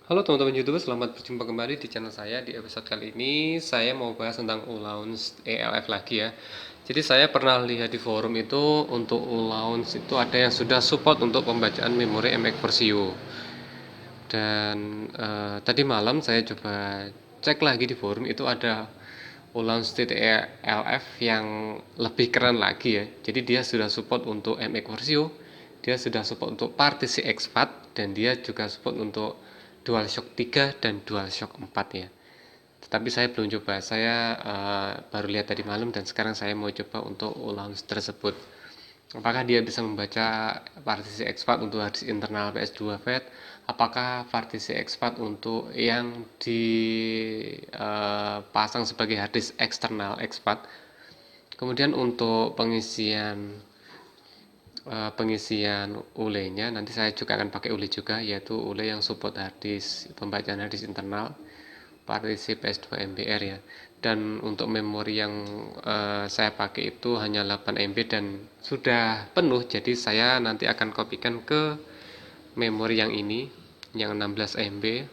Halo teman-teman YouTuber, selamat berjumpa kembali di channel saya. Di episode kali ini saya mau bahas tentang allowance ELF lagi ya. Jadi saya pernah lihat di forum itu untuk allowance itu ada yang sudah support untuk pembacaan memori MX Versio. Dan tadi malam saya coba cek lagi di forum itu ada allowance TTLF yang lebih keren lagi ya. Jadi dia sudah support untuk MX Versio, dia sudah support untuk partisi exFAT, dan dia juga support untuk DualShock 3 dan DualShock 4 ya. Tetapi saya belum coba, saya baru lihat tadi malam dan sekarang saya mau coba untuk allowance tersebut. Apakah dia bisa membaca partisi exFAT untuk harddisk internal PS2 FAT? Apakah partisi exFAT untuk yang dipasang sebagai harddisk eksternal exFAT? Kemudian untuk pengisian ULE-nya nanti saya juga akan pakai ULE juga, yaitu ULE yang support harddisk pembacaan harddisk internal partisi PS2 MBR ya. Dan untuk memori yang saya pakai itu hanya 8 MB dan sudah penuh, jadi saya nanti akan kopikan ke memori yang ini yang 16 MB.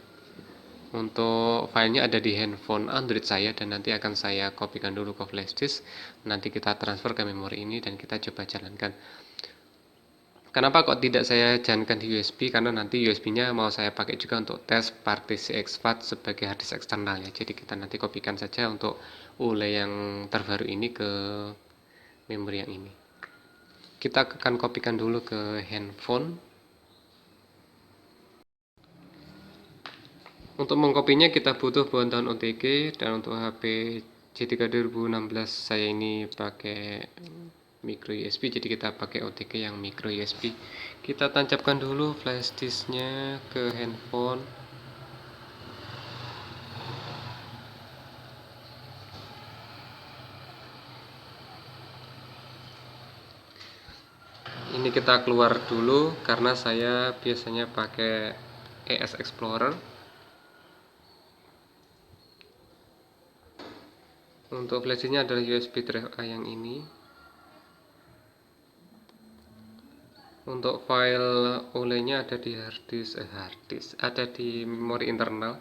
Untuk filenya ada di handphone Android saya dan nanti akan saya kopikan dulu ke flash disk. Nanti kita transfer ke memori ini dan kita coba jalankan. Kenapa kok tidak saya jalankan di USB? Karena nanti USB-nya mau saya pakai juga untuk tes partisi exFAT sebagai harddisk eksternal ya. Jadi kita nanti kopikan saja untuk ULE yang terbaru ini ke memori yang ini. Kita akan kopikan dulu ke handphone. Untuk mengkopinya kita butuh bantuan OTG, dan untuk HP J3 2016 saya ini pakai micro USB, jadi kita pakai OTG yang micro USB. Kita tancapkan dulu flash disknya ke handphone. Ini kita keluar dulu karena saya biasanya pakai ES Explorer. Untuk flashdisknya adalah USB Drive A yang ini. Untuk file OLE-nya ada di harddisk, ada di memori internal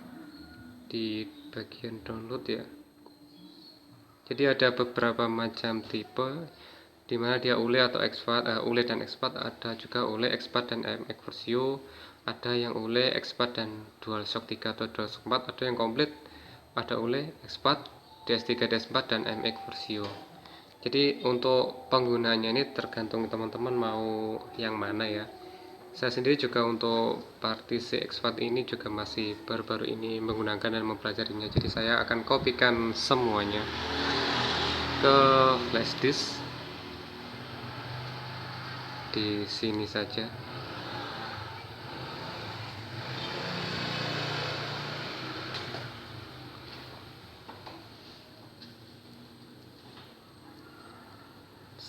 di bagian download ya. Jadi ada beberapa macam tipe di mana dia ULE atau exFAT, ULE dan exFAT, ada juga ULE exFAT dan MX Versio, ada yang ULE exFAT dan DualShock 3 atau DualShock 4, ada yang komplit, ada ULE exFAT, DS3, DS4 dan MX Versio. Jadi untuk penggunanya ini tergantung teman-teman mau yang mana ya. Saya sendiri juga untuk partisi exFAT ini juga masih baru-baru ini menggunakan dan mempelajarinya. Jadi saya akan kopikan semuanya ke flash disk di sini saja.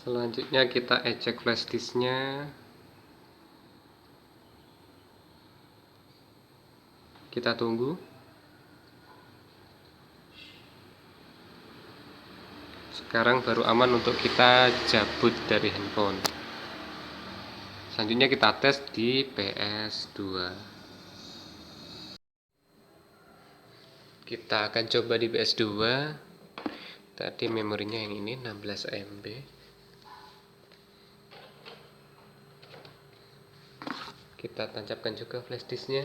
Selanjutnya kita eject flash disknya. Kita tunggu. Sekarang baru aman untuk kita cabut dari handphone. Selanjutnya kita tes di PS2. Kita akan coba di PS2. Tadi memorinya yang ini 16 MB. Kita tancapkan juga flash disknya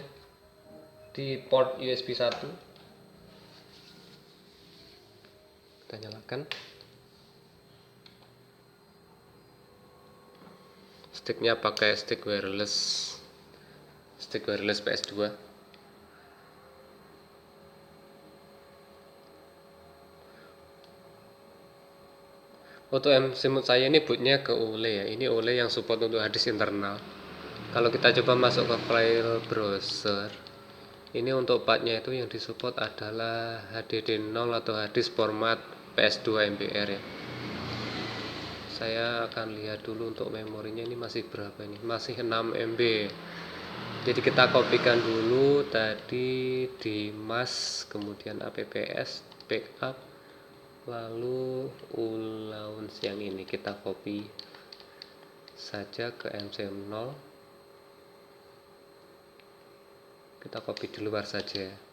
di port USB 1. Kita nyalakan. Sticknya pakai stick wireless PS2. Untuk semut saya ini bootnya ke ULE ya. Ini ULE yang support untuk harddisk internal. Kalau kita coba masuk ke file browser, ini untuk partnya itu yang disupport adalah HDD0 atau harddisk format PS2 MBR ya. Saya akan lihat dulu untuk memorinya ini masih berapa ini, masih 6 MB. Jadi kita kopikan dulu tadi di mas, kemudian apps backup, lalu allowance yang ini kita copy saja ke MCM0, Kita copy di luar saja.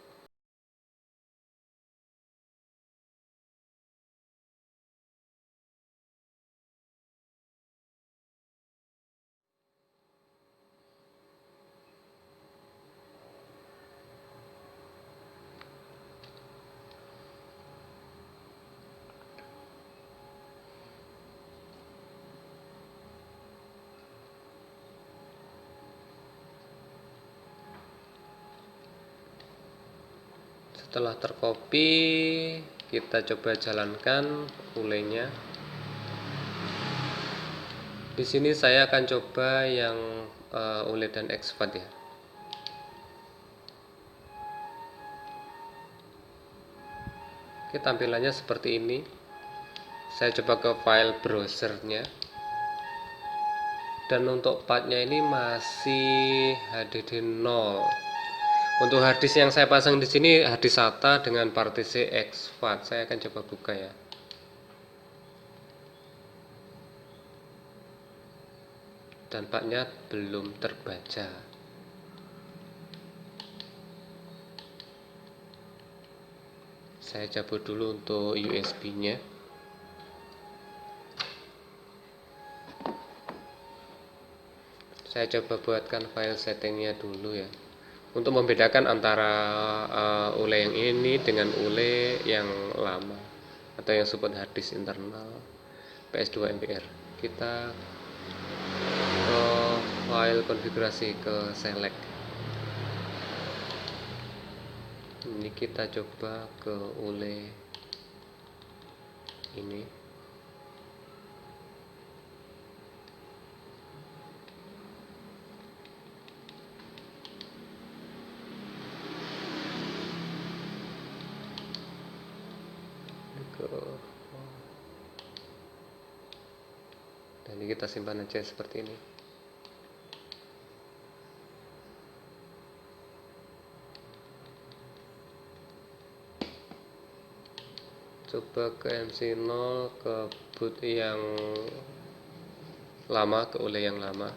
Setelah tercopy, kita coba jalankan ulenya. Di sini saya akan coba yang ule dan expat ya. Oke, tampilannya seperti ini. Saya coba ke file browsernya. Dan untuk partnya ini masih HDD 0. Untuk harddisk yang saya pasang di sini harddisk SATA dengan partisi exFAT. Saya akan coba buka ya. Dan partnya belum terbaca. Saya cabut dulu untuk USB-nya. Saya coba buatkan file settingnya dulu ya, untuk membedakan antara ule yang ini dengan ule yang lama atau yang support harddisk internal PS2 MBR. Kita ke file konfigurasi, ke select. Ini kita coba ke ule ini. Dan ini kita simpan aja seperti ini. Coba ke MC0, ke boot yang lama, ke ule yang lama.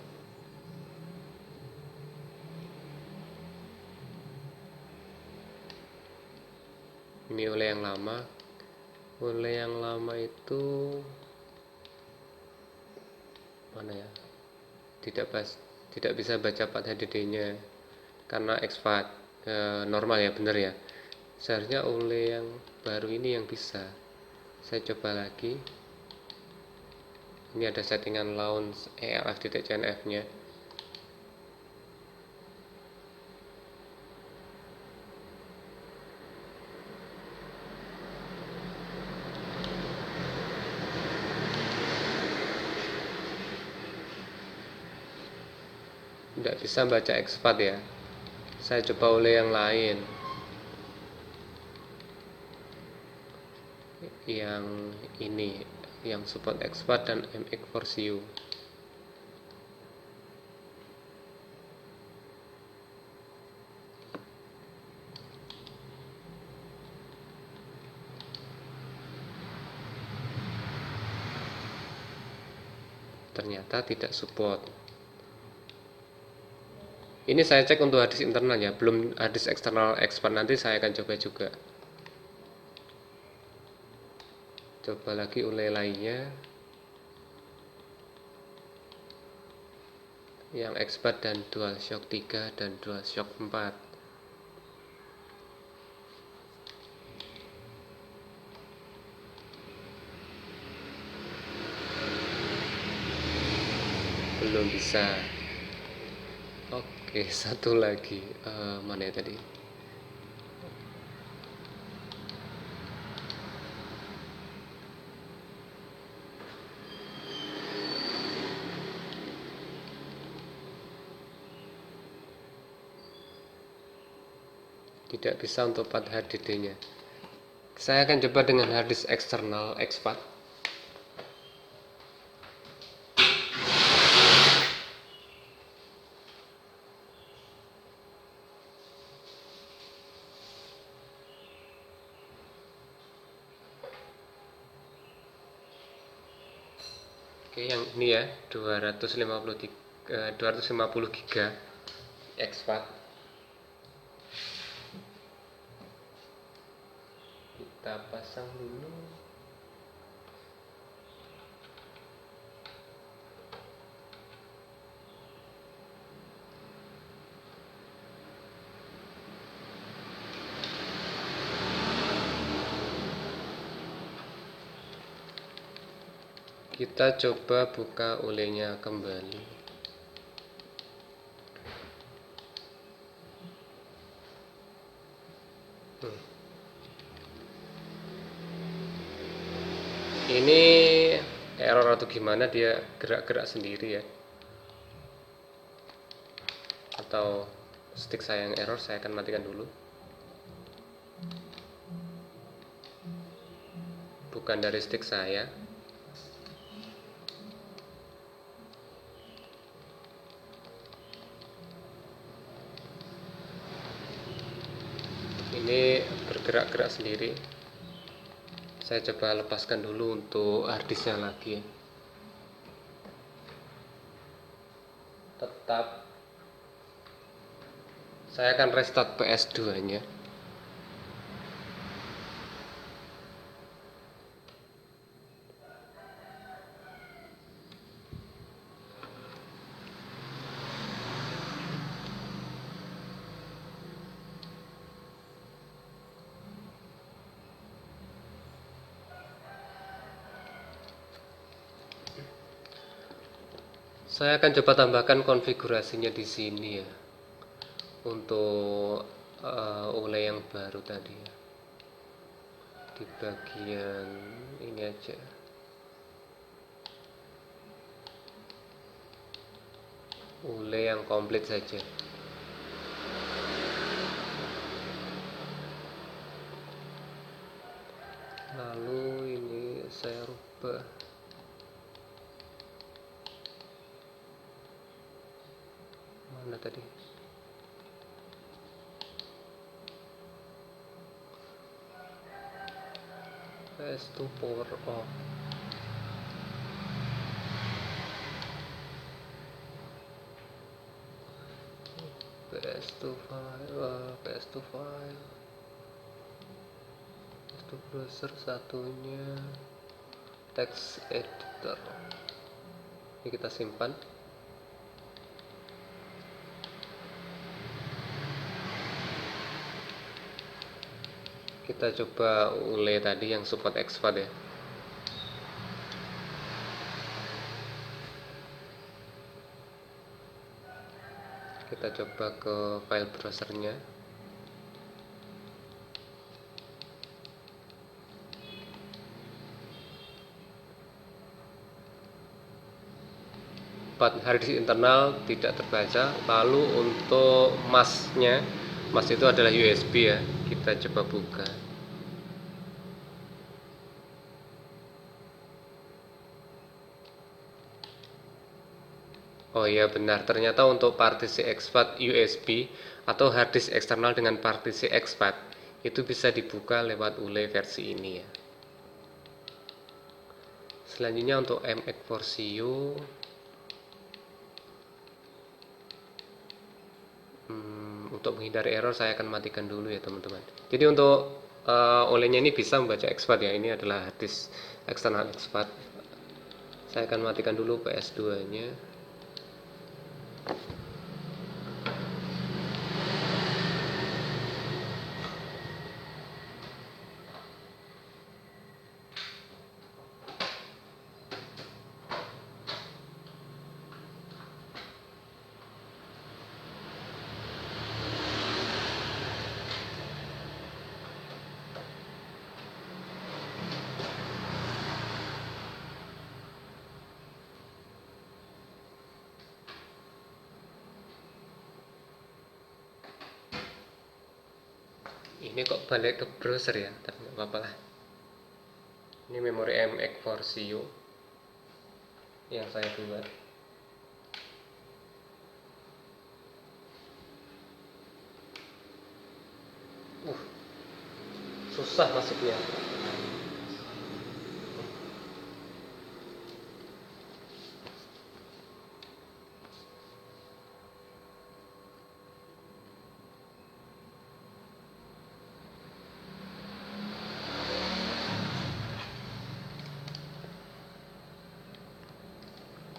Ini ule yang lama. Ule yang lama itu mana ya? Tidak bisa baca part HDD-nya karena exFAT. Normal ya, bener ya. Seharusnya ule yang baru ini yang bisa. Saya coba lagi. Ini ada settingan launch ELF.cnf nya. Tidak bisa baca exFAT ya. Saya coba ule yang lain, yang ini, yang support exFAT dan MX4CU. Ternyata tidak support. Ini saya cek untuk harddisk internal ya, belum harddisk eksternal exFAT. Nanti saya akan coba juga. Coba lagi ule lainnya, yang exFAT dan DualShock 3 dan DualShock 4. Belum bisa. Oke, satu lagi. Mana ya tadi? Tidak bisa untuk part HDD-nya. Saya akan coba dengan harddisk eksternal exFAT. Oke, yang ini ya, 250 GB exFAT. kita pasang dulu. Kita coba buka olehnya kembali. Ini error atau gimana, dia gerak-gerak sendiri ya, atau stick saya yang error. Saya akan matikan dulu. Bukan dari stick saya. Ini bergerak-gerak sendiri. Saya coba lepaskan dulu untuk harddisknya lagi. Tetap saya akan restart PS2 nya. Saya akan coba tambahkan konfigurasinya di sini ya, untuk oleh yang baru tadi ya, di bagian ini aja. Oleh yang komplit saja. Lalu ini saya rubah. Mana tadi? PS2 power off. PS2 file, PS2 file, PS2 browser satunya, text editor. Ini kita simpan. Kita coba oleh tadi yang support exFAT ya. Kita coba ke file browsernya. Harddisk internal tidak terbaca. Lalu untuk masknya, mask itu adalah USB ya. Kita coba buka. Oh iya benar, ternyata untuk partisi exFAT USB atau harddisk eksternal dengan partisi exFAT itu bisa dibuka lewat oleh versi ini ya. Selanjutnya untuk MX4CU, untuk menghindari error saya akan matikan dulu ya teman-teman. Jadi untuk olehnya ini bisa membaca exFAT ya. Ini adalah harddisk eksternal exFAT. Saya akan matikan dulu PS2 nya. Ini kok balik ke browser ya, tapi nggak apa-apa lah. Ini memori MX4CU yang saya buat. Susah masuknya.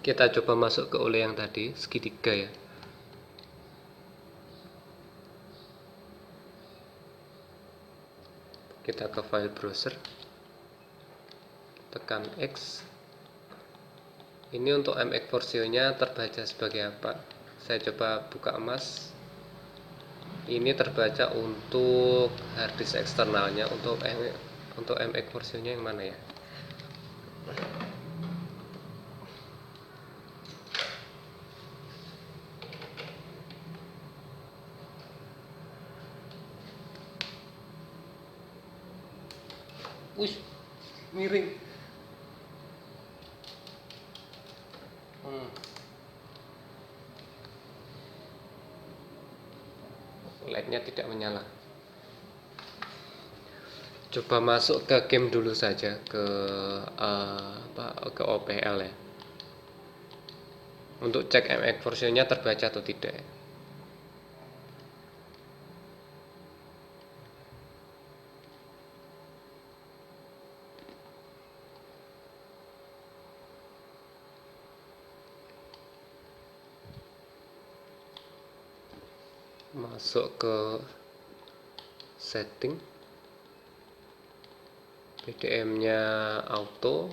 Kita coba masuk ke ULE yang tadi, segitiga ya. Kita ke file browser, tekan X. Ini untuk MX Forsionya terbaca sebagai apa? Saya coba buka emas. Ini terbaca untuk harddisk eksternalnya. Untuk MX Forsionya yang mana ya? Wih, miring. LED-nya tidak menyala. Coba masuk ke game dulu saja, ke OPL ya, untuk cek MX Forsionya terbaca atau tidak. Masuk ke setting, PDM-nya auto,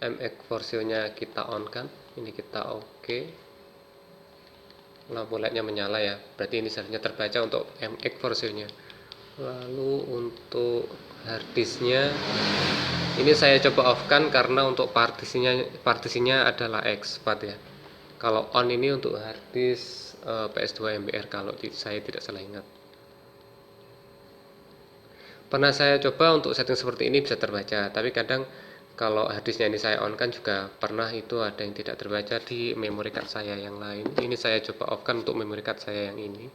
MX Forsionya kita on kan, ini kita oke. Lampu LED-nya menyala ya, berarti ini seharusnya terbaca untuk MX Forsionya. Lalu untuk harddisknya ini saya coba off kan karena untuk partisinya adalah exFAT ya. Kalau on ini untuk harddisk PS2 MBR kalau saya tidak salah ingat. Pernah saya coba untuk setting seperti ini bisa terbaca, tapi kadang kalau harddisknya ini saya on kan juga pernah itu ada yang tidak terbaca di memory card saya yang lain. Ini saya coba off kan untuk memory card saya yang ini,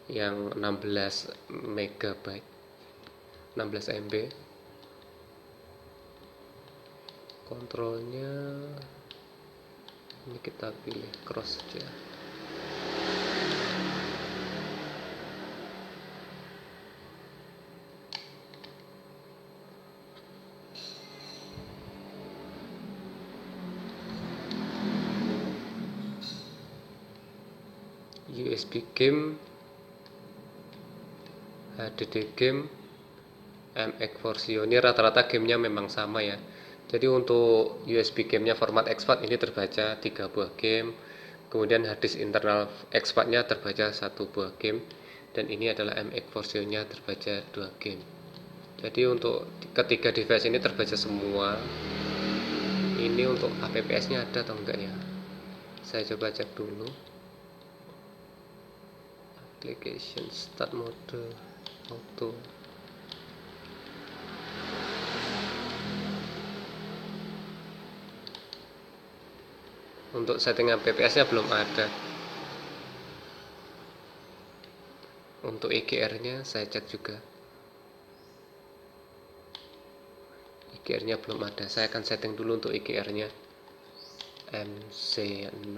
yang 16 MB, 16 MB. Kontrolnya ini kita pilih cross saja. USB game, HDD game, MX Forsio. Ini rata-rata gamenya memang sama ya. Jadi untuk USB gamenya format exFAT ini terbaca 3 buah game. Kemudian harddisk internal exFAT-nya terbaca 1 buah game. Dan ini adalah MX Forsionya terbaca 2 game. Jadi untuk ketiga device ini terbaca semua. Ini untuk APPS-nya ada atau enggak ya? Saya coba cek dulu. Application start mode auto. Untuk setting APPS-nya belum ada. Untuk IGR-nya saya cek juga. IGR-nya belum ada. Saya akan setting dulu untuk IGR-nya. MC0.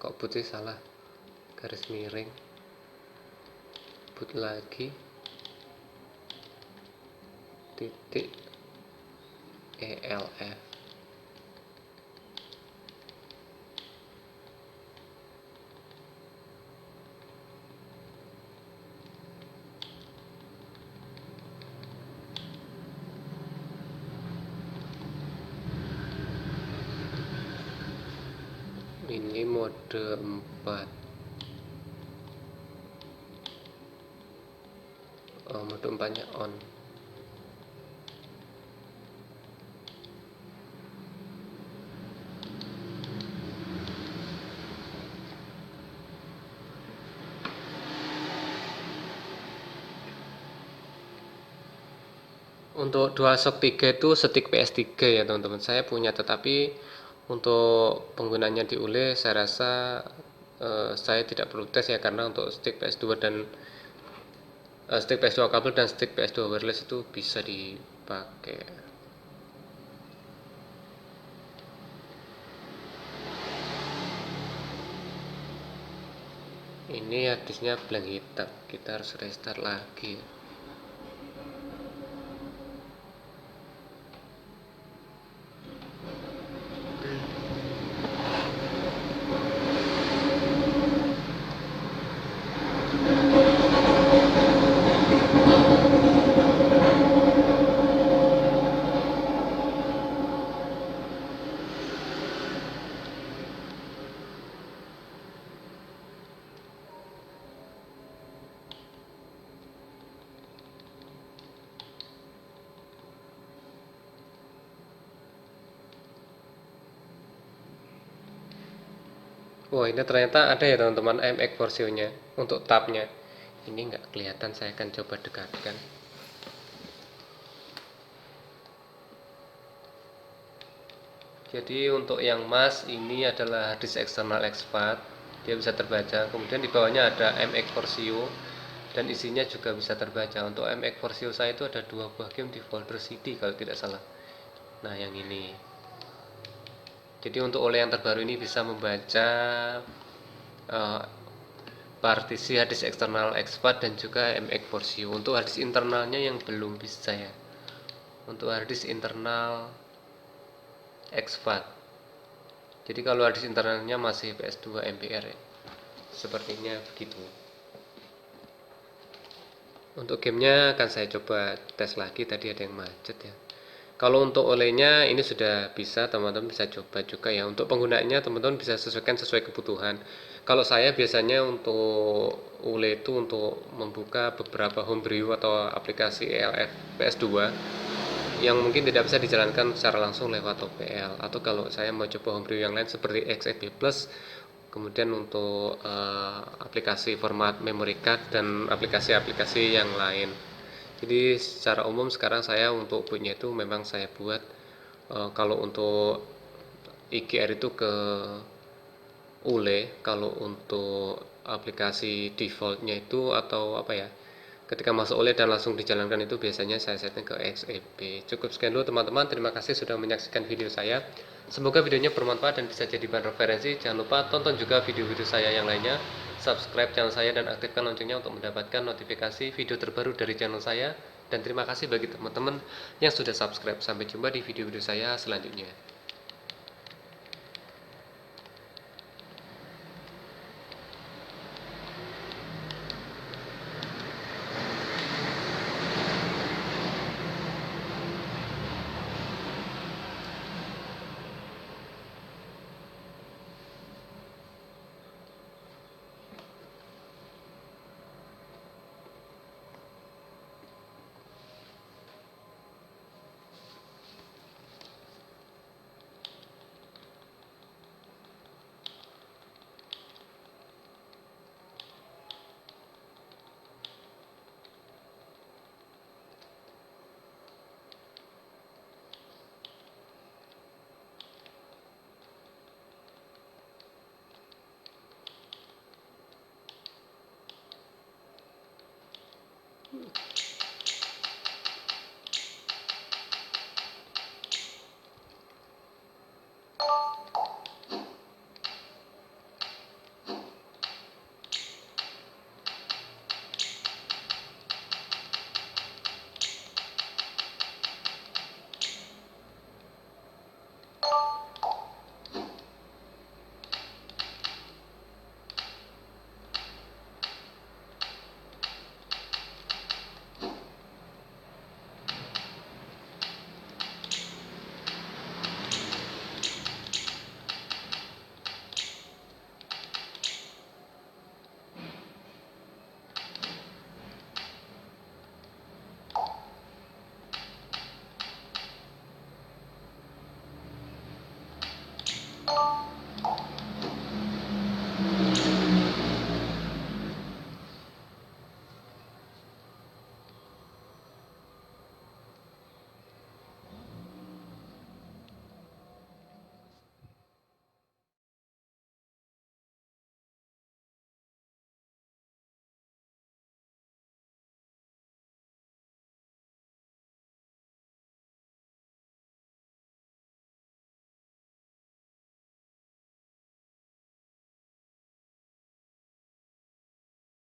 Kok boot sih salah, garis miring, boot lagi, titik ELF. Ini mode 4. Mode 4-nya on. Untuk DualShock 3 itu stick PS3 ya teman-teman. Saya punya, tetapi untuk penggunanya di ULE saya rasa saya tidak perlu tes ya, karena untuk stick PS2 dan stick PS2 kabel dan stick PS2 wireless itu bisa dipakai. Ini harddisknya blank hitam, kita harus restart lagi. Wah, ini ternyata ada ya teman-teman MX4CO-nya untuk tabnya. Ini nggak kelihatan, saya akan coba dekatkan. Jadi untuk yang mas ini adalah harddisk eksternal expat, dia bisa terbaca. Kemudian di bawahnya ada MX4CO dan isinya juga bisa terbaca. Untuk MX4CO saya itu ada 2 buah game di folder CD kalau tidak salah. Nah, yang ini. Jadi untuk OLED yang terbaru ini bisa membaca partisi harddisk eksternal expat dan juga MX4CO. Untuk harddisk internalnya yang belum bisa ya. Untuk harddisk internal expat. Jadi kalau harddisk internalnya masih PS2 MBR ya. Sepertinya begitu. Untuk gamenya akan saya coba tes lagi, tadi ada yang macet ya. Kalau untuk OLED-nya ini sudah bisa, teman-teman bisa coba juga ya. Untuk penggunaannya teman-teman bisa sesuaikan sesuai kebutuhan. Kalau saya biasanya untuk OLED itu untuk membuka beberapa homebrew atau aplikasi ELF PS2 yang mungkin tidak bisa dijalankan secara langsung lewat OPL, atau kalau saya mau coba homebrew yang lain seperti XEP Plus. Kemudian untuk aplikasi format memory card dan aplikasi-aplikasi yang lain. Jadi secara umum sekarang saya untuk bootnya itu memang saya buat kalau untuk IGR itu ke ULE, kalau untuk aplikasi defaultnya itu atau apa ya, ketika masuk OLED dan langsung dijalankan itu biasanya saya setting ke XEP. Cukup sekian dulu teman-teman, terima kasih sudah menyaksikan video saya. Semoga videonya bermanfaat dan bisa jadi bahan referensi. Jangan lupa tonton juga video-video saya yang lainnya, subscribe channel saya dan aktifkan loncengnya untuk mendapatkan notifikasi video terbaru dari channel saya. Dan terima kasih bagi teman-teman yang sudah subscribe. Sampai jumpa di video-video saya selanjutnya.